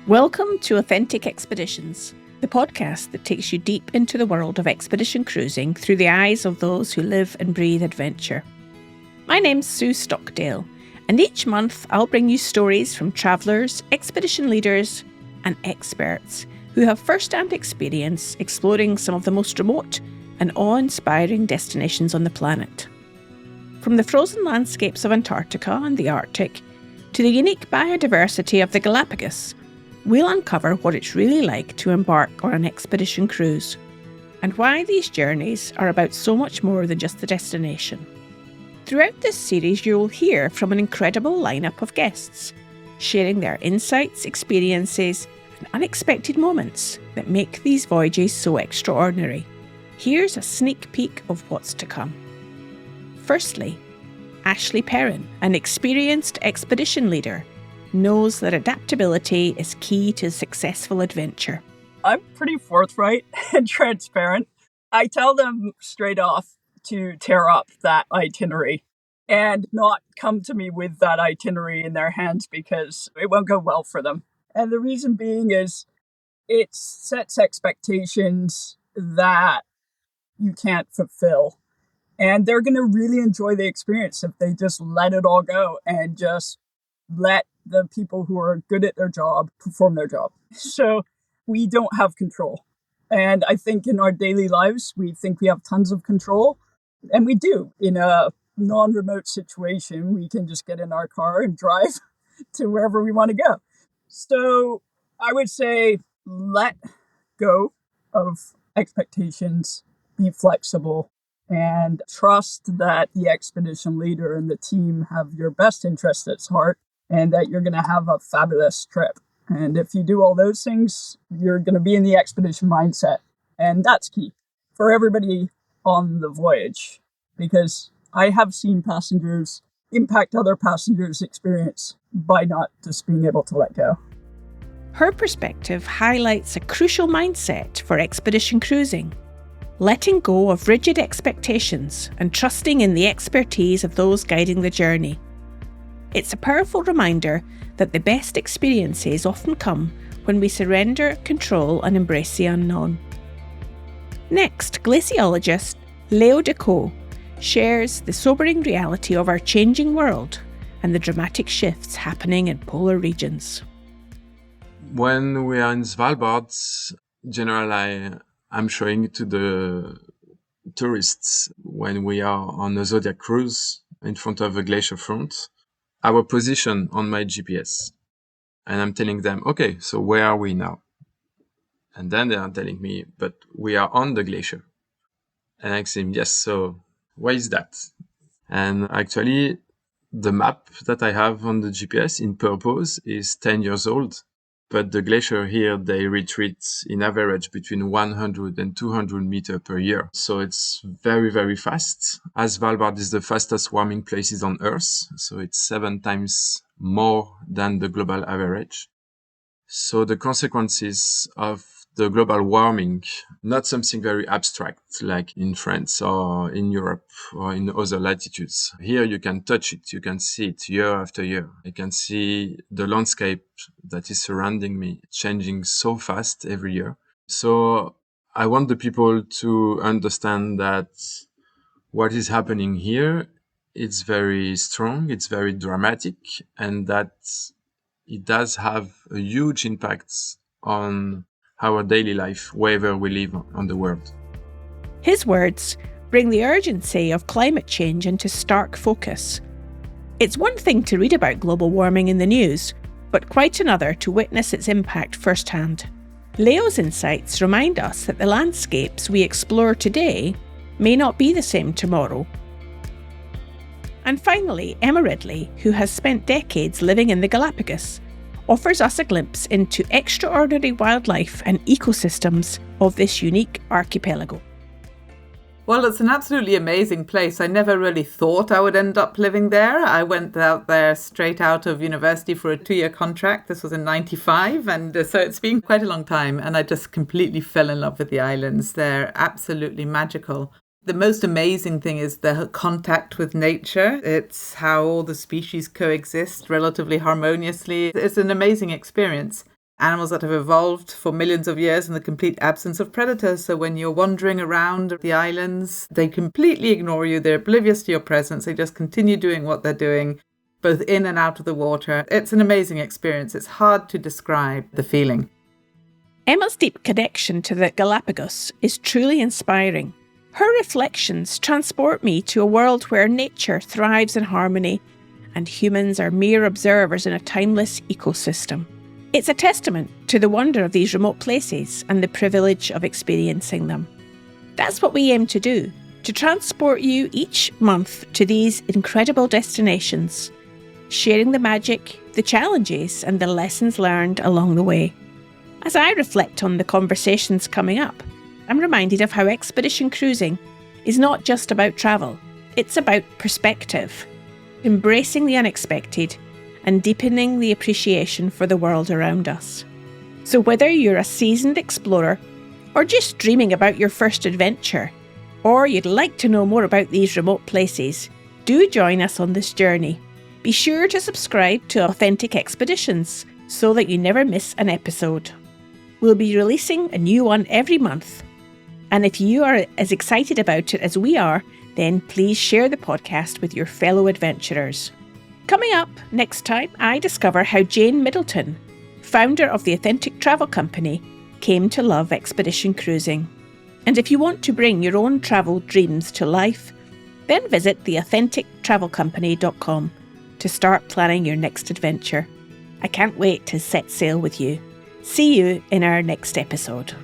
Welcome to Authentic Expeditions, the podcast that takes you deep into the world of expedition cruising through the eyes of those who live and breathe adventure. My name's Sue Stockdale, and each month I'll bring you stories from travellers, expedition leaders, and experts who have first-hand experience exploring some of the most remote and awe-inspiring destinations on the planet. From the frozen landscapes of Antarctica and the Arctic to the unique biodiversity of the Galapagos, we'll uncover what it's really like to embark on an expedition cruise and why these journeys are about so much more than just the destination. Throughout this series, you'll hear from an incredible lineup of guests, sharing their insights, experiences, and unexpected moments that make these voyages so extraordinary. Here's a sneak peek of what's to come. Firstly, Ashley Perrin, an experienced expedition leader, knows that adaptability is key to successful adventure. I'm pretty forthright and transparent. I tell them straight off to tear up that itinerary and not come to me with that itinerary in their hands because it won't go well for them. And the reason being is it sets expectations that you can't fulfill. And they're going to really enjoy the experience if they just let it all go and just let the people who are good at their job perform their job. So we don't have control. And I think in our daily lives, we think we have tons of control. And we do. In a non-remote situation, we can just get in our car and drive to wherever we want to go. So I would say let go of expectations, be flexible, and trust that the expedition leader and the team have your best interest at heart and that you're going to have a fabulous trip. And if you do all those things, you're going to be in the expedition mindset. And that's key for everybody on the voyage, because I have seen passengers impact other passengers' experience by not just being able to let go. Her perspective highlights a crucial mindset for expedition cruising: letting go of rigid expectations and trusting in the expertise of those guiding the journey. It's a powerful reminder that the best experiences often come when we surrender control and embrace the unknown. Next, glaciologist Leo Decaux shares the sobering reality of our changing world and the dramatic shifts happening in polar regions. When we are in Svalbard, generally I'm showing to the tourists when we are on a Zodiac cruise in front of a glacier front, our position on my GPS. And I'm telling them, okay, so where are we now? And then they are telling me, but we are on the glacier. And I say, yes, so why is that? And actually, the map that I have on the GPS in purpose is 10 years old. But the glacier here, they retreat in average between 100 and 200 meters per year. So it's very, very fast. As Svalbard is the fastest warming places on Earth. So it's 7 times more than the global average. So the consequences of the global warming, not something very abstract like in France or in Europe or in other latitudes. Here you can touch it, you can see it year after year. I can see the landscape that is surrounding me changing so fast every year. So I want the people to understand that what is happening here, it's very strong, it's very dramatic, and that it does have a huge impact on our daily life, wherever we live on the world. His words bring the urgency of climate change into stark focus. It's one thing to read about global warming in the news, but quite another to witness its impact firsthand. Leo's insights remind us that the landscapes we explore today may not be the same tomorrow. And finally, Emma Ridley, who has spent decades living in the Galapagos, offers us a glimpse into extraordinary wildlife and ecosystems of this unique archipelago. Well, it's an absolutely amazing place. I never really thought I would end up living there. I went out there straight out of university for a 2-year contract. This was in 95. And so it's been quite a long time. And I just completely fell in love with the islands. They're absolutely magical. The most amazing thing is the contact with nature. It's how all the species coexist relatively harmoniously. It's an amazing experience. animals that have evolved for millions of years in the complete absence of predators. So when you're wandering around the islands, they completely ignore you. They're oblivious to your presence. They just continue doing what they're doing, both in and out of the water. It's an amazing experience. It's hard to describe the feeling. Emma's deep connection to the Galapagos is truly inspiring. Her reflections transport me to a world where nature thrives in harmony and humans are mere observers in a timeless ecosystem. It's a testament to the wonder of these remote places and the privilege of experiencing them. That's what we aim to do, to transport you each month to these incredible destinations, sharing the magic, the challenges, and the lessons learned along the way. As I reflect on the conversations coming up, I'm reminded of how expedition cruising is not just about travel, it's about perspective, embracing the unexpected, and deepening the appreciation for the world around us. So whether you're a seasoned explorer or just dreaming about your first adventure, or you'd like to know more about these remote places, do join us on this journey. Be sure to subscribe to Authentic Expeditions so that you never miss an episode. We'll be releasing a new one every month. And if you are as excited about it as we are, then please share the podcast with your fellow adventurers. Coming up next time, I discover how Jane Middleton, founder of the Authentic Travel Company, came to love expedition cruising. And if you want to bring your own travel dreams to life, then visit theauthentictravelcompany.com to start planning your next adventure. I can't wait to set sail with you. See you in our next episode.